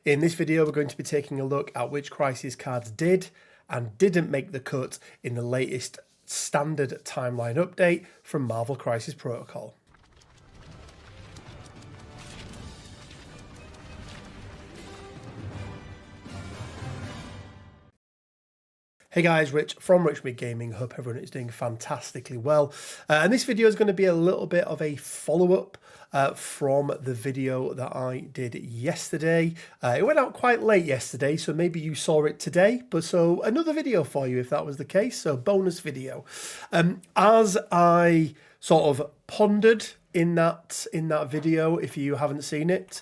In this video, we're going to be taking a look at which Crisis cards did and didn't make the cut in the latest standard timeline update from Marvel Crisis Protocol. Hey guys, Rich from Richmond Gaming. Hope everyone is doing fantastically well. And this video is going to be a little bit of a follow-up from the video that I did yesterday. It went out quite late yesterday, so maybe you saw it today. But so another video for you if that was the case. So bonus video. As I sort of pondered in that video, if you haven't seen it,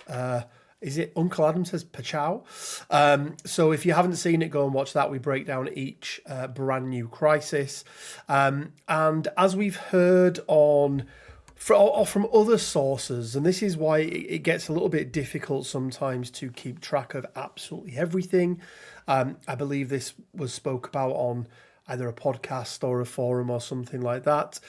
is it Uncle Adam says Pachow? So if you haven't seen it, go and watch that. We break down each brand new Crisis. And as we've heard from other sources, and this is why it gets a little bit difficult sometimes to keep track of absolutely everything. I believe this was spoke about on either a podcast or a forum or something like that.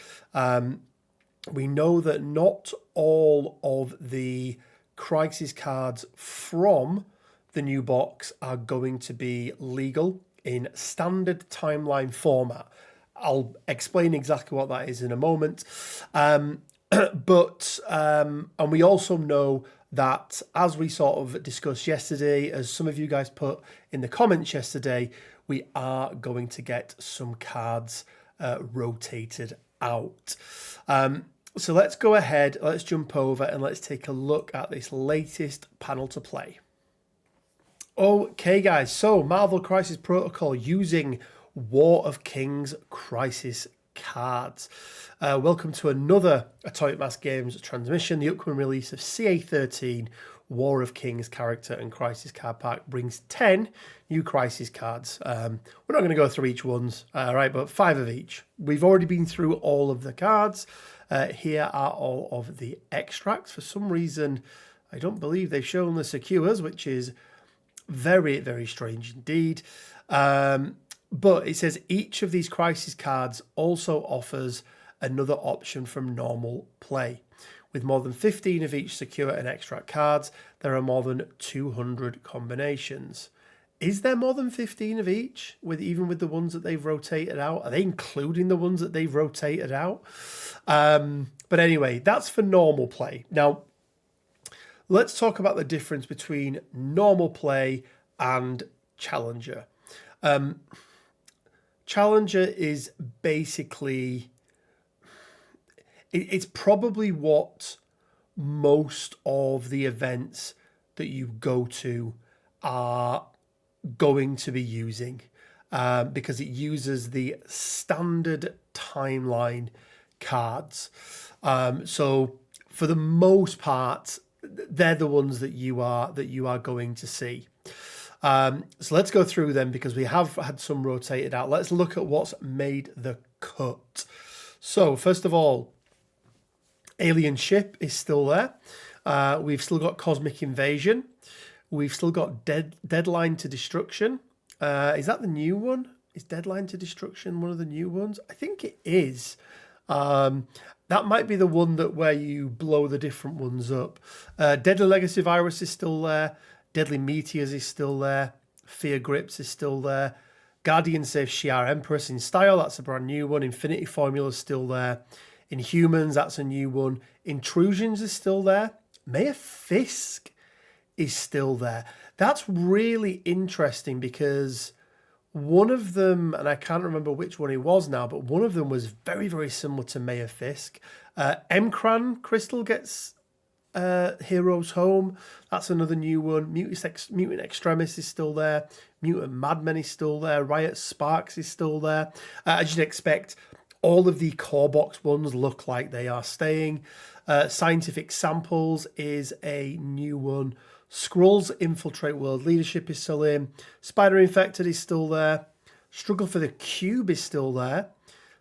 We know that not all of the Crisis cards from the new box are going to be legal in standard timeline format. I'll explain exactly what that is in a moment. And we also know that, as we sort of discussed yesterday, as some of you guys put in the comments yesterday, we are going to get some cards rotated out. So let's go ahead, let's jump over and let's take a look at this latest panel to play. Okay guys, so Marvel Crisis Protocol using War of Kings Crisis cards. Welcome to another Atomic Mass Games transmission. The upcoming release of CA13 War of Kings character and Crisis card pack brings 10 new Crisis cards. We're not going to go through each ones, right, but 5 of each. We've already been through all of the cards. Here are all of the extracts. For some reason, I don't believe they've shown the secures, which is very, very strange indeed. But it says each of these Crisis cards also offers another option from normal play. With more than 15 of each secure and extract cards, there are more than 200 combinations. Is there more than 15 of each, even with the ones that they've rotated out? Are they including the ones that they've rotated out? But anyway, that's for normal play. Now, let's talk about the difference between normal play and Challenger. Challenger is basically, it's probably what most of the events that you go to are going to be using, because it uses the standard timeline cards. So for the most part, they're the ones that you are going to see. So let's go through them because we have had some rotated out. Let's look at what's made the cut. So first of all, Alien Ship is still there. We've still got Cosmic Invasion. We've still got Deadline to Destruction. Is that the new one? Is Deadline to Destruction one of the new ones? I think it is. That might be the one where you blow the different ones up. Deadly Legacy Virus is still there. Deadly Meteors is still there. Fear Grips is still there. Guardian saves Shi'ar Empress in style. That's a brand new one. Infinity Formula is still there. Inhumans, that's a new one. Intrusions is still there. Mayor Fisk is still there. That's really interesting because one of them, and I can't remember which one it was now, but one of them was very, very similar to Mayor Fisk. Emkran Crystal gets Heroes Home. That's another new one. Mutant Extremis is still there. Mutant Madmen is still there. Riot Sparks is still there. As you'd expect, all of the core box ones look like they are staying. Scientific Samples is a new one. Skrulls Infiltrate World Leadership is still in. Spider Infected is still there. Struggle for the Cube is still there.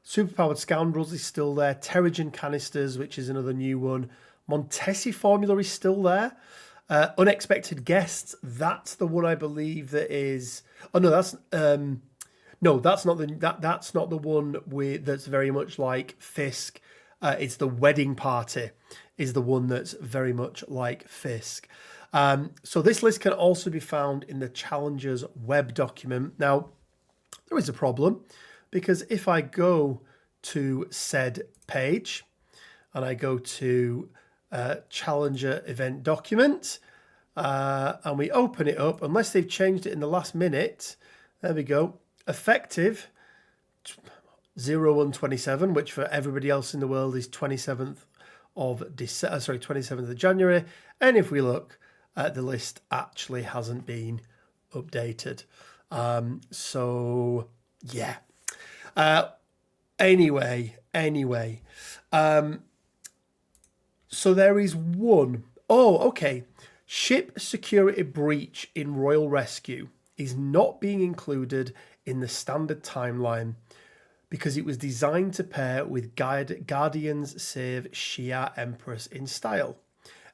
Superpowered Scoundrels is still there. Terrigen Canisters, which is another new one. Montesi Formula is still there. Unexpected Guests, that's the one I believe that is. Oh no, that's that's not the one that's very much like Fisk. It's the Wedding Party is the one that's very much like Fisk. So this list can also be found in the Challenger's web document. Now, there is a problem, because if I go to said page and I go to Challenger event document and we open it up, unless they've changed it in the last minute, there we go, effective 01/27, which for everybody else in the world is 27th of December, 27th of January. And if we look, the list actually hasn't been updated. So yeah. Anyway. So there is one. Oh, okay. Ship security breach in Royal Rescue is not being included in the standard timeline because it was designed to pair with Guardians Save Shia Empress in style.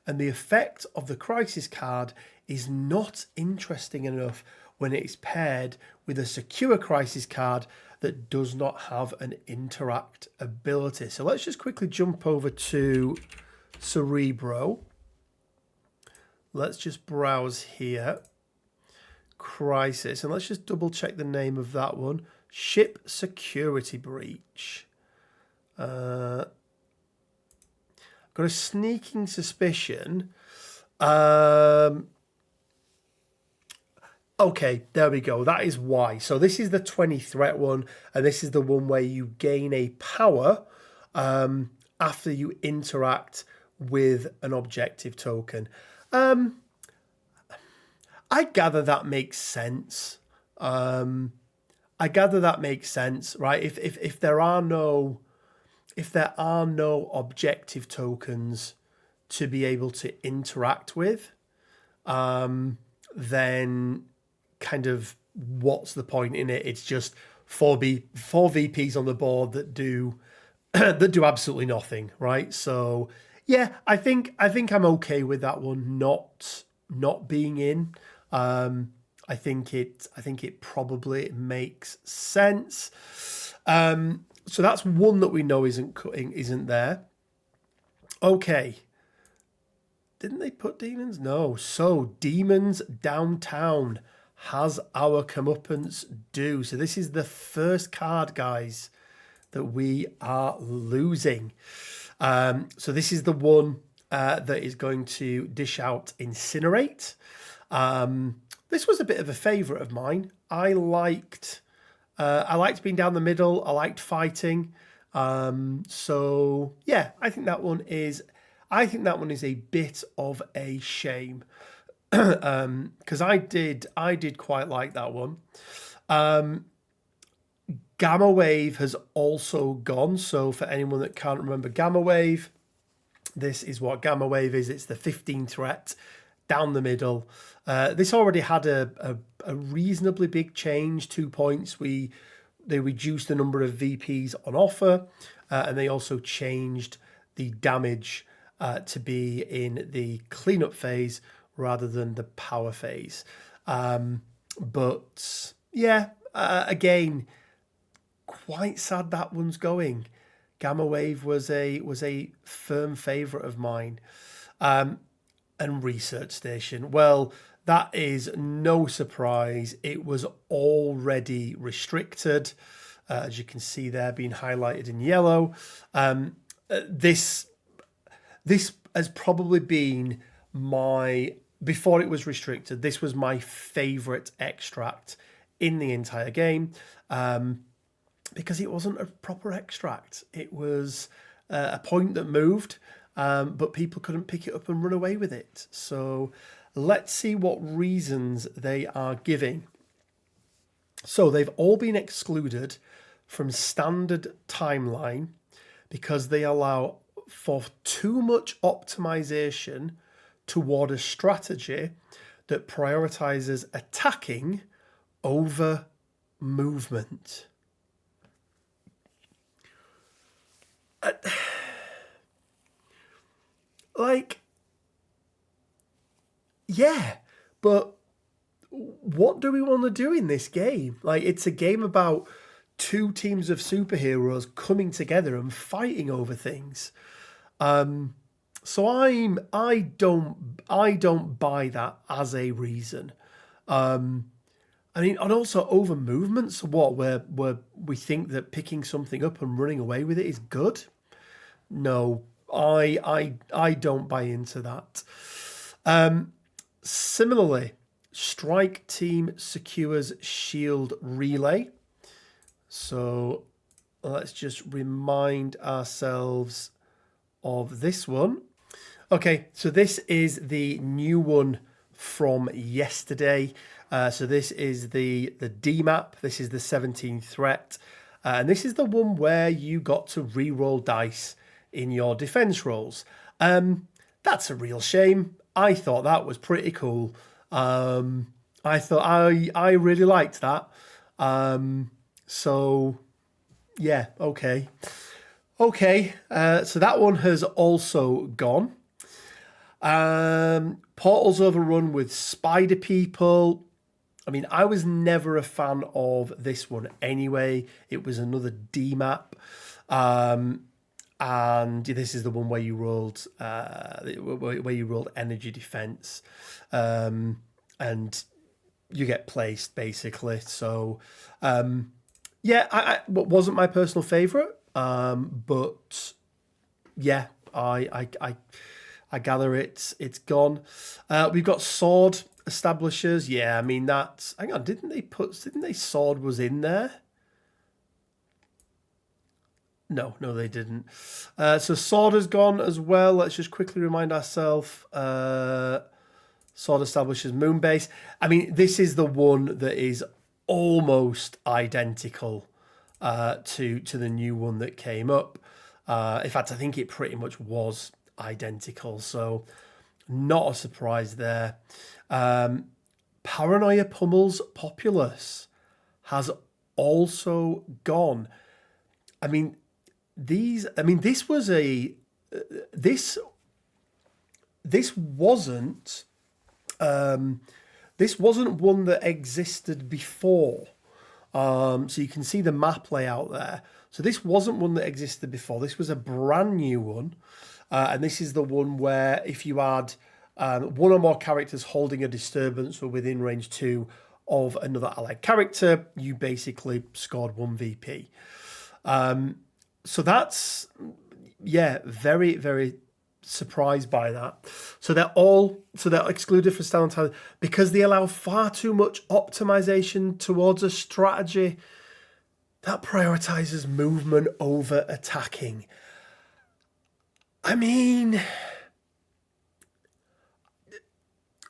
And the effect of the crisis card is not interesting enough when it is paired with a secure crisis card that does not have an interact ability. So let's just quickly jump over to Cerebro. Let's just browse here. Crisis. And let's just double check the name of that one. Ship security breach. Got a sneaking suspicion. Okay, there we go. That is why. So this is the 20 threat one, and this is the one where you gain a power after you interact with an objective token. I gather that makes sense. Right? If there are no objective tokens to be able to interact with, then kind of what's the point in it? It's just four VPs on the board that do absolutely nothing, right? So yeah, I think I'm okay with that one not being in. I think it probably makes sense. So that's one that we know isn't there. Okay. Didn't they put demons? No. So Demons Downtown has our comeuppance due. So this is the first card, guys, that we are losing. So this is the one that is going to dish out Incinerate. This was a bit of a favourite of mine. I liked being down the middle. I liked fighting. So yeah, I think that one is a bit of a shame. Because I did quite like that one. Gamma Wave has also gone. So for anyone that can't remember Gamma Wave, this is what Gamma Wave is. It's the 15 threat down the middle. This already had a reasonably big change, 2 points. They reduced the number of VPs on offer, and they also changed the damage to be in the cleanup phase rather than the power phase. But yeah, again, quite sad that one's going. Gamma Wave was a firm favourite of mine. And Research Station, well, that is no surprise. It was already restricted, as you can see there, being highlighted in yellow. This has probably been before it was restricted, this was my favourite extract in the entire game, because it wasn't a proper extract. It was a point that moved, but people couldn't pick it up and run away with it. So let's see what reasons they are giving. So they've all been excluded from standard timeline because they allow for too much optimization toward a strategy that prioritizes attacking over movement. Yeah, but what do we want to do in this game? It's a game about two teams of superheroes coming together and fighting over things. So I don't buy that as a reason. I mean, and also over movements, what where we think that picking something up and running away with it is good. No, I don't buy into that. Similarly, strike team secures shield relay. So let's just remind ourselves of this one. Okay, so this is the new one from yesterday. So this is the D map. This is the 17th threat. And this is the one where you got to re-roll dice in your defense rolls. That's a real shame. I thought that was pretty cool. I thought I really liked that. So yeah, okay. Okay, so that one has also gone. Portals overrun with spider people. I mean, I was never a fan of this one anyway. It was another D map. And this is the one where you rolled energy defense. And you get placed basically. So yeah, I wasn't my personal favorite. But yeah, I gather it's gone. We've got sword establishers. Yeah, I mean that's. Hang on, didn't they sword was in there? No, they didn't. So sword has gone as well. Let's just quickly remind ourselves. Sword establishes Moonbase. I mean, this is the one that is almost identical to the new one that came up. In fact, I think it pretty much was identical. So not a surprise there. Paranoia pummels populace has also gone. I mean, this was a this wasn't one that existed before. So you can see the map layout there. So this wasn't one that existed before. This was a brand new one. And this is the one where if you had one or more characters holding a disturbance or within range 2 of another allied character, you basically scored 1 VP. So that's, yeah, very, very surprised by that. So they're excluded for Stalin Talent because they allow far too much optimization towards a strategy that prioritizes movement over attacking. I mean,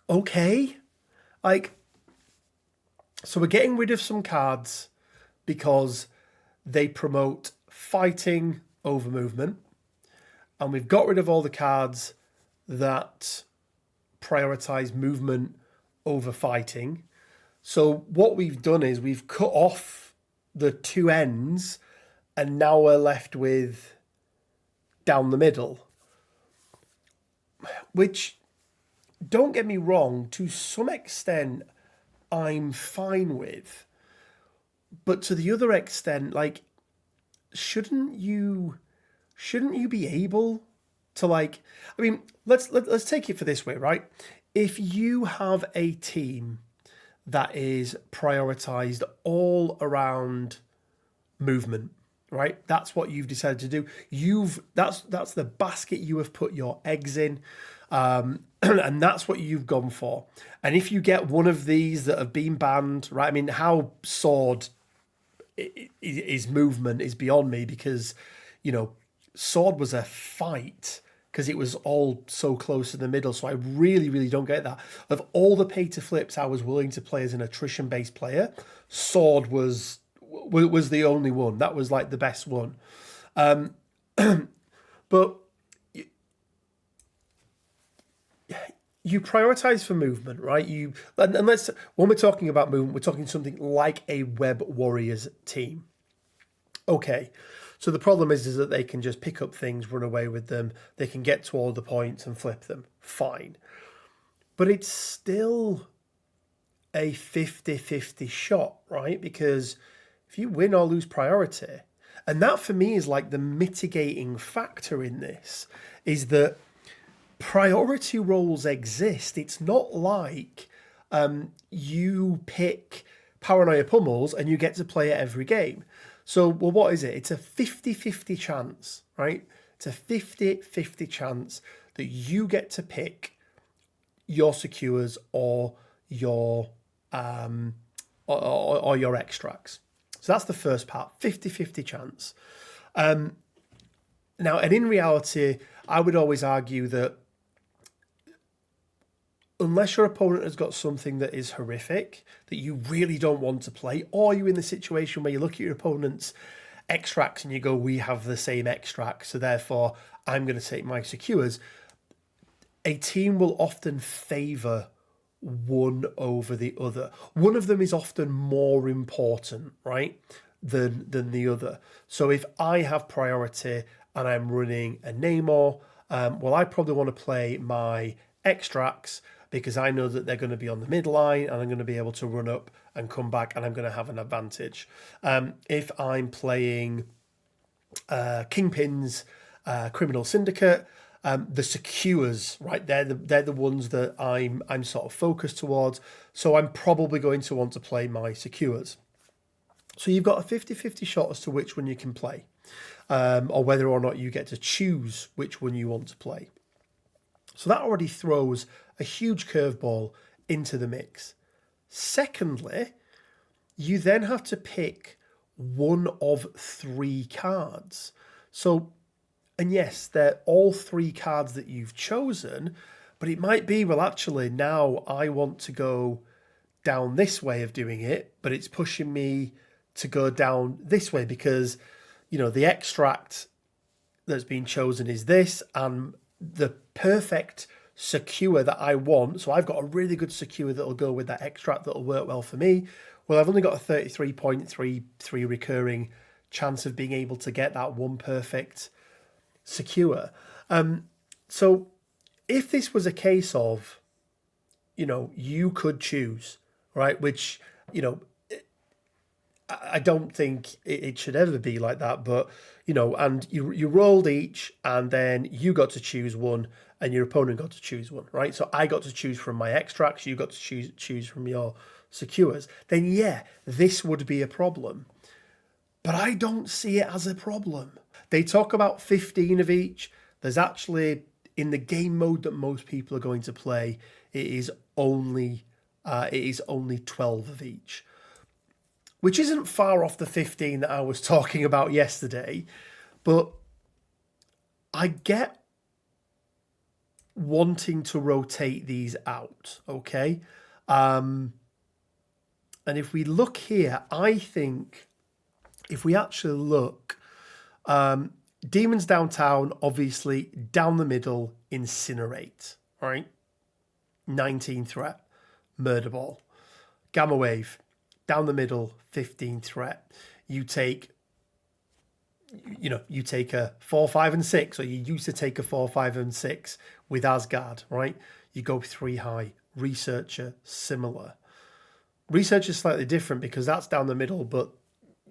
okay. So we're getting rid of some cards because they promote fighting over movement. And we've got rid of all the cards that prioritize movement over fighting. So what we've done is we've cut off the two ends and now we're left with down the middle. Which, don't get me wrong, to some extent, I'm fine with. But to the other extent, shouldn't you be able to I mean, let's take it for this way, right? If you have a team that is prioritized all around movement, right? That's what you've decided to do. That's the basket you have put your eggs in. And that's what you've gone for. And if you get one of these that have been banned, right? I mean, how sword is movement is beyond me because, sword was a fight because it was all so close in the middle. So I really, really don't get that. Of all the pay to flips I was willing to play as an attrition based player, sword was the only one. That was the best one. But you prioritize for movement, right? And when we're talking about movement, we're talking something like a Web Warriors team. Okay, so the problem is that they can just pick up things, run away with them. They can get to all the points and flip them. Fine. But it's still a 50-50 shot, right? Because if you win or lose priority, and that for me is the mitigating factor in this, is that priority roles exist. It's not like you pick Paranoia Pummels and you get to play it every game. So, well, what is it? It's a 50-50 chance, right? It's a 50-50 chance that you get to pick your secures or your or your extracts. So that's the first part, 50-50 chance. Now, and in reality, I would always argue that unless your opponent has got something that is horrific, that you really don't want to play, or you're in the situation where you look at your opponent's extracts and you go, we have the same extract, so therefore I'm going to take my secures, a team will often favour one over the other. One of them is often more important, right, than the other. So if I have priority and I'm running a Namor, well, I probably want to play my extracts because I know that they're going to be on the midline and I'm going to be able to run up and come back and I'm going to have an advantage. If I'm playing Kingpin's Criminal Syndicate, the secures, right? They're the ones that I'm sort of focused towards. So I'm probably going to want to play my secures. So you've got a 50-50 shot as to which one you can play, or whether or not you get to choose which one you want to play. So that already throws a huge curveball into the mix. Secondly, you then have to pick one of three cards. So, and yes, they're all three cards that you've chosen, but it might be, well, actually, now I want to go down this way of doing it, but it's pushing me to go down this way because, you know, the extract that's been chosen is this, and the perfect secure that I want, so I've got a really good secure that'll go with that extract that'll work well for me. Well, I've only got a 33.33 recurring chance of being able to get that one perfect secure. So if this was a case of, you know, you could choose, right, which, you know, I don't think it should ever be like that, but, you know, and you rolled each and then you got to choose one and your opponent got to choose one, right? So I got to choose from my extracts, you got to choose from your secures. Then, yeah, this would be a problem. But I don't see it as a problem. They talk about 15 of each. There's actually, in the game mode that most people are going to play, it is only 12 of each, which isn't far off the 15 that I was talking about yesterday. But I get wanting to rotate these out, okay? And if we look here, I think if we actually look, Demons Downtown, obviously, down the middle, Incinerate, right? 19 threat, Murder Ball. Gamma Wave, down the middle, 15 threat. You take a 4, 5, and 6, or you used to take a 4, 5, and 6 with Asgard, right? You go 3 high. Researcher, similar. Researcher is slightly different because that's down the middle, but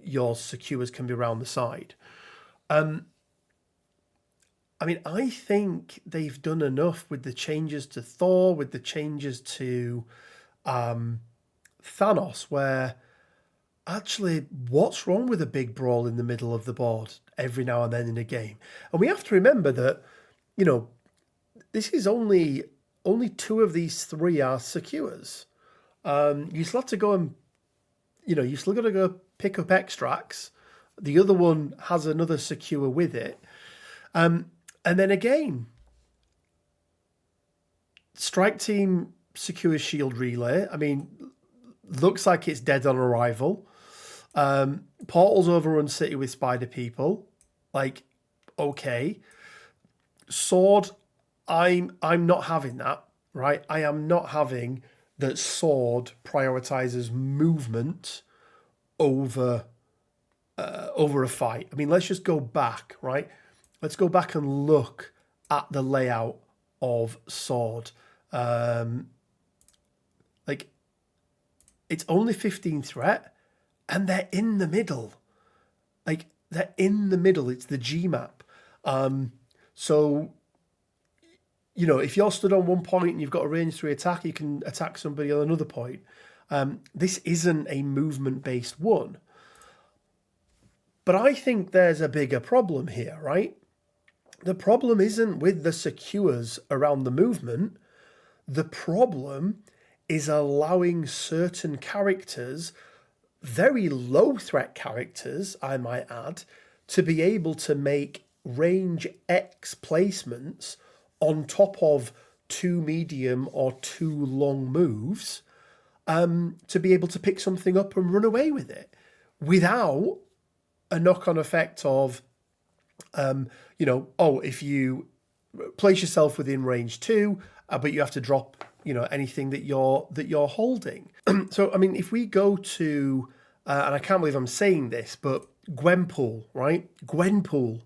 your secures can be around the side. I mean, I think they've done enough with the changes to Thor, with the changes to Thanos, where actually, what's wrong with a big brawl in the middle of the board every now and then in a game? And we have to remember that, you know, this is only 2 of these 3 are secures. You still have to go and, you know, you still got to go pick up extracts. The other one has another secure with it. And then again, Strike Team secures Shield Relay. I mean, looks like it's dead on arrival. Portals overrun City with Spider People. Like, okay. Sword, I'm not having that, right? I am not having that Sword prioritizes movement over a fight. I mean, let's just go back, right? Let's go back and look at the layout of Sword. Like, it's only 15 threat, and they're in the middle. Like, they're in the middle. It's the G map. So if you're stood on one point and you've got a range 3 attack, you can attack somebody on another point. This isn't a movement-based one. But I think there's a bigger problem here, right? The problem isn't with the secures around the movement. The problem is allowing certain characters, very low threat characters, I might add, to be able to make range X placements on top of 2 medium or 2 long moves, to be able to pick something up and run away with it without a knock-on effect of, if you place yourself within range 2, but you have to drop, anything that you're holding. So, I mean, if we go to, and I can't believe I'm saying this, but Gwenpool, right? Gwenpool.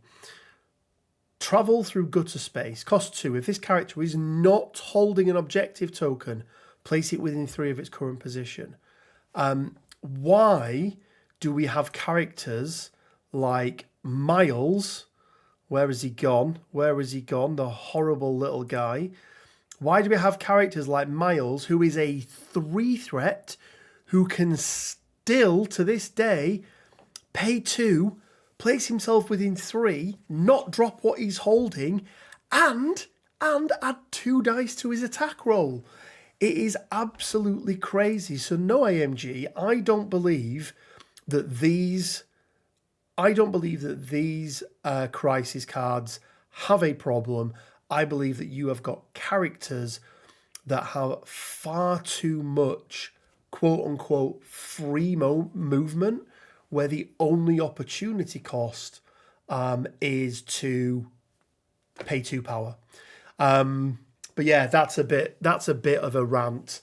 Travel through gutter space. Cost 2. If this character is not holding an objective token, place it within 3 of its current position. Why do we have characters like Miles? Where has he gone? Where has he gone? The horrible little guy. Why do we have characters like Miles, who is a 3 threat, who can still, to this day, pay 2, place himself within 3, not drop what he's holding, and add 2 dice to his attack roll? It is absolutely crazy. So no, AMG, I don't believe that these crisis cards have a problem. I believe that you have got characters that have far too much quote-unquote free movement, where the only opportunity cost is to pay 2 power. But yeah, that's a bit of a rant.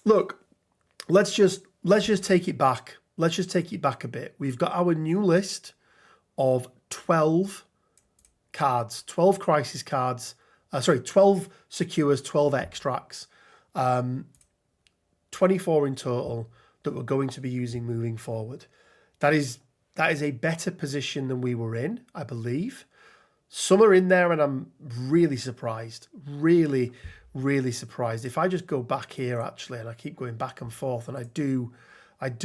Look, let's just take it back. Let's just take it back a bit. We've got our new list of 12 cards, 12 crisis cards. 12 secures, 12 extracts, 24 in total that we're going to be using moving forward. That is a better position than we were in, I believe. Some are in there and I'm really surprised. Really, really surprised. If I just go back here, actually, and I keep going back and forth, and I do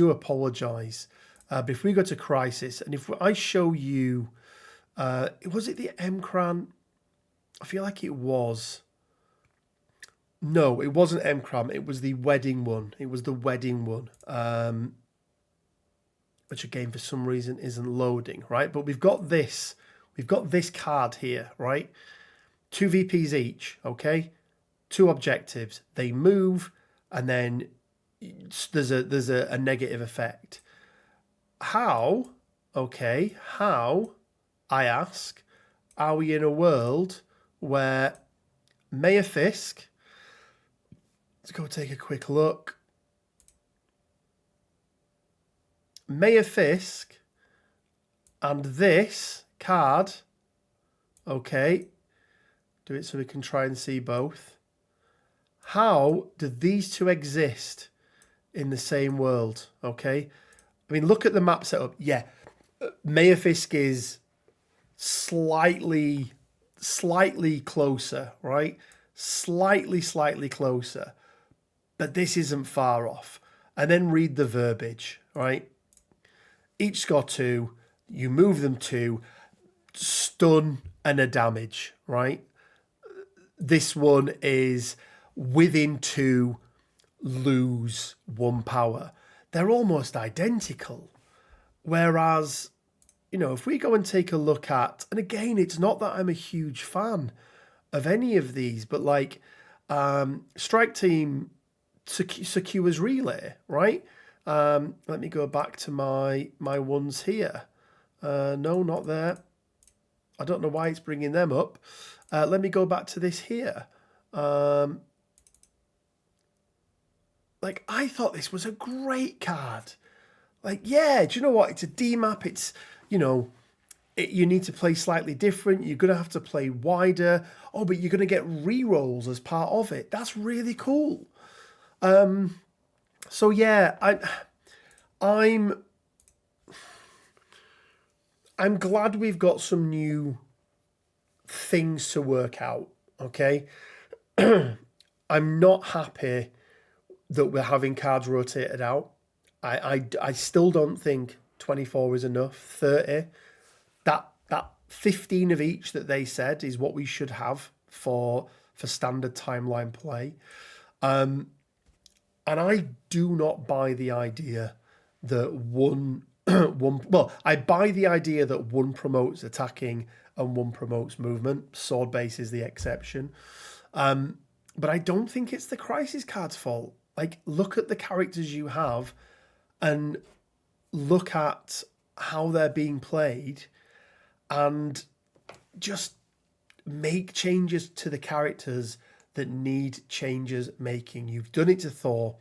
apologise. But if we go to Crisis, and if I show you, was it the Mcran? I feel like it was. No, it wasn't Mcram. It was the wedding one. It was the wedding one, which again for some reason isn't loading, right? But we've got this. We've got this card here, right? 2 VPs each, okay? 2 objectives. They move, and then there's a negative effect. How, I ask, are we in a world where Mayor Fisk, let's go take a quick look. Mayor Fisk and this card, okay, do it so we can try and see both. How do these two exist in the same world, okay? I mean, look at the map setup. Yeah, Mayor Fisk is slightly closer, right? Slightly closer. But this isn't far off. And then read the verbiage, right? Each score 2, you move them 2, stun and a damage, right? This one is within 2, lose 1 power. They're almost identical. Whereas, if we go and take a look at, and again, it's not that I'm a huge fan of any of these, but like Strike Team secures relay, right? Let me go back to my ones here. No, not there. I don't know why it's bringing them up. Let me go back to this here. Like, I thought this was a great card. Like, yeah, do you know what? It's a D map. It's, you need to play slightly different. You're going to have to play wider. Oh, but you're going to get re-rolls as part of it. That's really cool. So yeah, I'm glad we've got some new things to work out, okay? I'm not happy that we're having cards rotated out. I still don't think 24 is enough. 30, that 15 of each that they said is what we should have for standard timeline play. And I do not buy the idea that I buy the idea that one promotes attacking and one promotes movement. Sword base is the exception. But I don't think it's the crisis card's fault. Like, look at the characters you have and look at how they're being played and just make changes to the characters that need changes making. You've done it to Thor.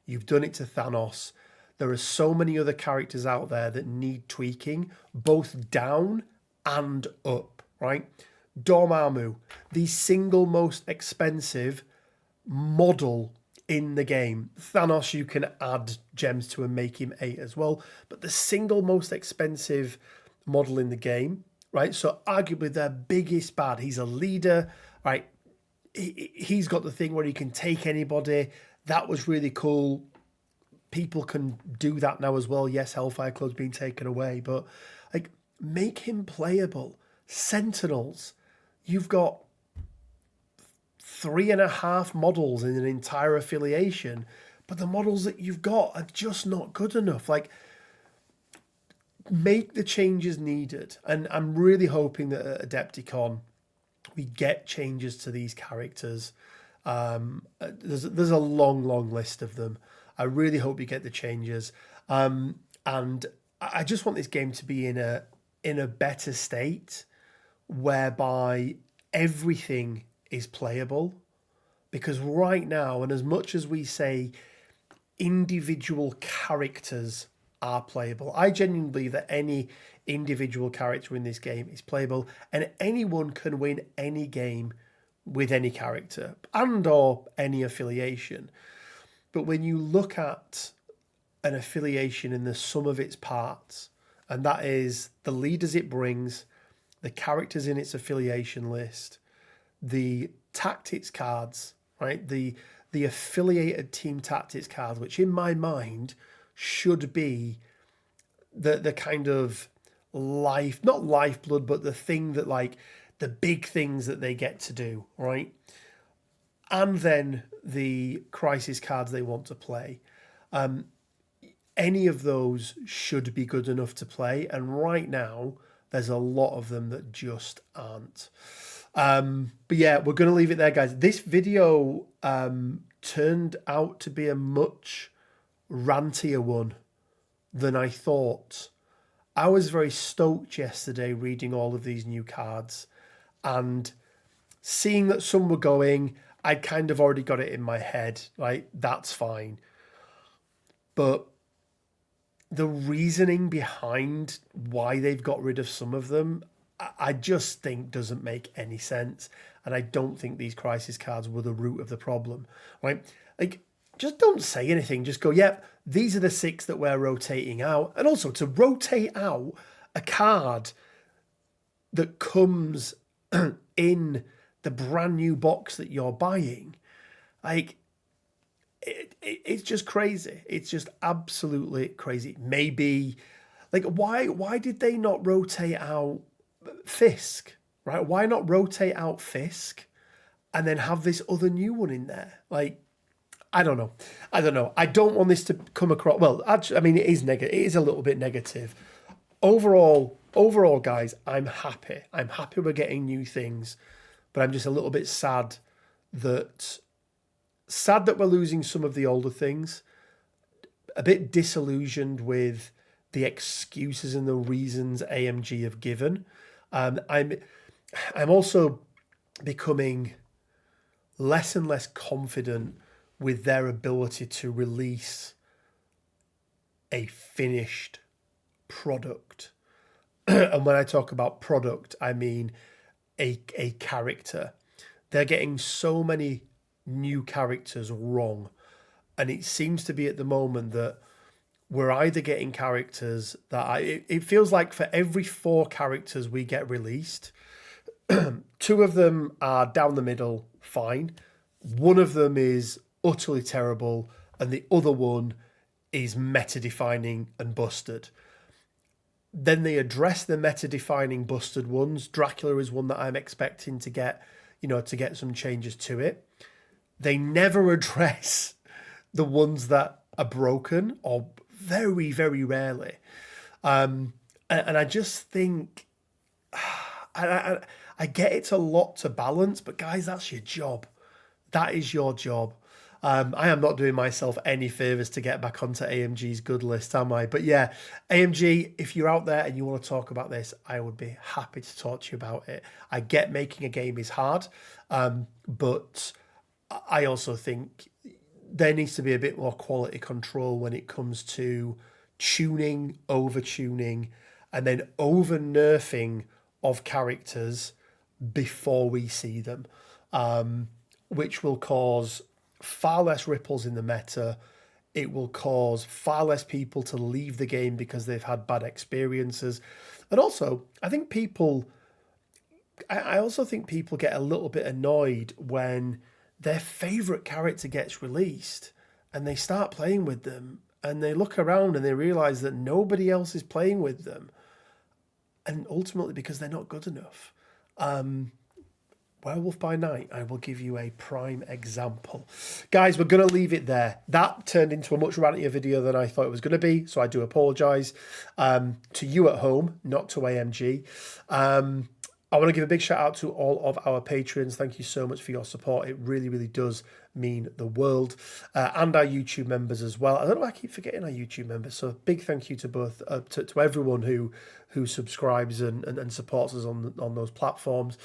You've done it to Thanos. There are so many other characters out there that need tweaking, both down and up, right? Dormammu, the single most expensive model in the game. Thanos, you can add gems to and make him 8 as well, but the single most expensive model in the game, right? So arguably their biggest bad. He's a leader, right? He's got the thing where he can take anybody. That was really cool. People can do that now as well. Yes, Hellfire Club's been taken away, but like, make him playable. Sentinels, you've got 3.5 models in an entire affiliation, but the models that you've got are just not good enough. Like, make the changes needed. And I'm really hoping that at Adepticon we get changes to these characters. There's a long list of them. I really hope you get the changes. And I just want this game to be in a better state whereby everything is playable. Because right now, and as much as we say individual characters are playable, I genuinely believe that any individual character in this game is playable, and anyone can win any game with any character and or any affiliation. But when you look at an affiliation in the sum of its parts, and that is the leaders it brings, the characters in its affiliation list, the tactics cards, right? The affiliated team tactics cards, which in my mind should be the kind of not lifeblood, but the thing that, like, the big things that they get to do, right? And then the crisis cards they want to play. Any of those should be good enough to play. And right now, there's a lot of them that just aren't. But yeah, we're going to leave it there, guys. This video turned out to be a much rantier one than I thought. I was very stoked yesterday reading all of these new cards and seeing that some were going. I kind of already got it in my head, right? That's fine. But the reasoning behind why they've got rid of some of them, I just think doesn't make any sense. And I don't think these crisis cards were the root of the problem, right? Like, just don't say anything. Just go, yep, these are the 6 that we're rotating out. And also, to rotate out a card that comes in the brand new box that you're buying, like, it's just crazy. It's just absolutely crazy. Maybe, like, why did they not rotate out Fisk, right? Why not rotate out Fisk and then have this other new one in there? Like, I don't know. I don't want this to come across, well, actually, I mean, it is negative. It is a little bit negative. Overall, guys, I'm happy. I'm happy we're getting new things, but I'm just a little bit sad that we're losing some of the older things. A bit disillusioned with the excuses and the reasons AMG have given. I'm also becoming less and less confident with their ability to release a finished product. And when I talk about product, I mean a character. They're getting so many new characters wrong. And it seems to be at the moment that we're either getting characters that it feels like for every 4 characters we get released, Two of them are down the middle, fine. One of them is utterly terrible, and the other one is meta-defining and busted. Then they address the meta-defining busted ones. Dracula is one that I'm expecting to get, to get some changes to it. They never address the ones that are broken, or very, very rarely. And I just think, I get it's a lot to balance, but guys, that's your job. That is your job. I am not doing myself any favours to get back onto AMG's good list, am I? But yeah, AMG, if you're out there and you want to talk about this, I would be happy to talk to you about it. I get making a game is hard, but I also think there needs to be a bit more quality control when it comes to tuning, over-tuning, and then over-nerfing of characters before we see them, which will cause far less ripples in the meta. It will cause far less people to leave the game because they've had bad experiences. And also, I also think people get a little bit annoyed when their favourite character gets released and they start playing with them and they look around and they realise that nobody else is playing with them. And ultimately because they're not good enough. Werewolf by Night, I will give you a prime example. Guys, we're going to leave it there. That turned into a much rantier video than I thought it was going to be, so I do apologise to you at home, not to AMG. I want to give a big shout out to all of our patrons. Thank you so much for your support. It really, really does mean the world. And our YouTube members as well. I don't know why I keep forgetting our YouTube members. So big thank you to both, to everyone who subscribes and supports us on those platforms.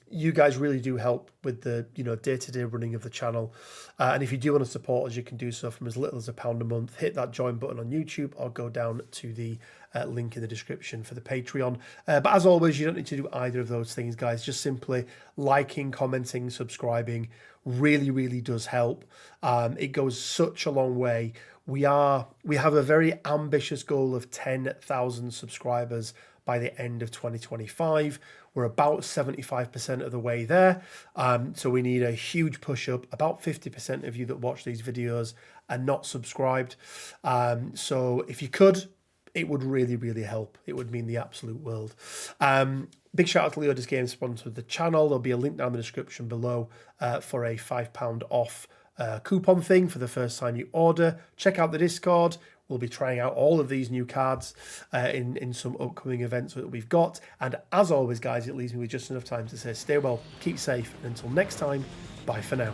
You guys really do help with the day-to-day running of the channel. And if you do want to support us, you can do so from as little as £1 a month. Hit that join button on YouTube or go down to the link in the description for the Patreon. But as always, you don't need to do either of those things, guys. Just simply liking, commenting, subscribing really, really does help. It goes such a long way. We have a very ambitious goal of 10,000 subscribers by the end of 2025. We're about 75% of the way there. So we need a huge push up. About 50% of you that watch these videos are not subscribed. So if you could, it would really, really help. It would mean the absolute world. Big shout out to Leoda's Games, sponsored the channel. There'll be a link down in the description below for a £5 off coupon thing for the first time you order. Check out the Discord. We'll be trying out all of these new cards in some upcoming events that we've got. And as always, guys, it leaves me with just enough time to say stay well, keep safe, and until next time, bye for now.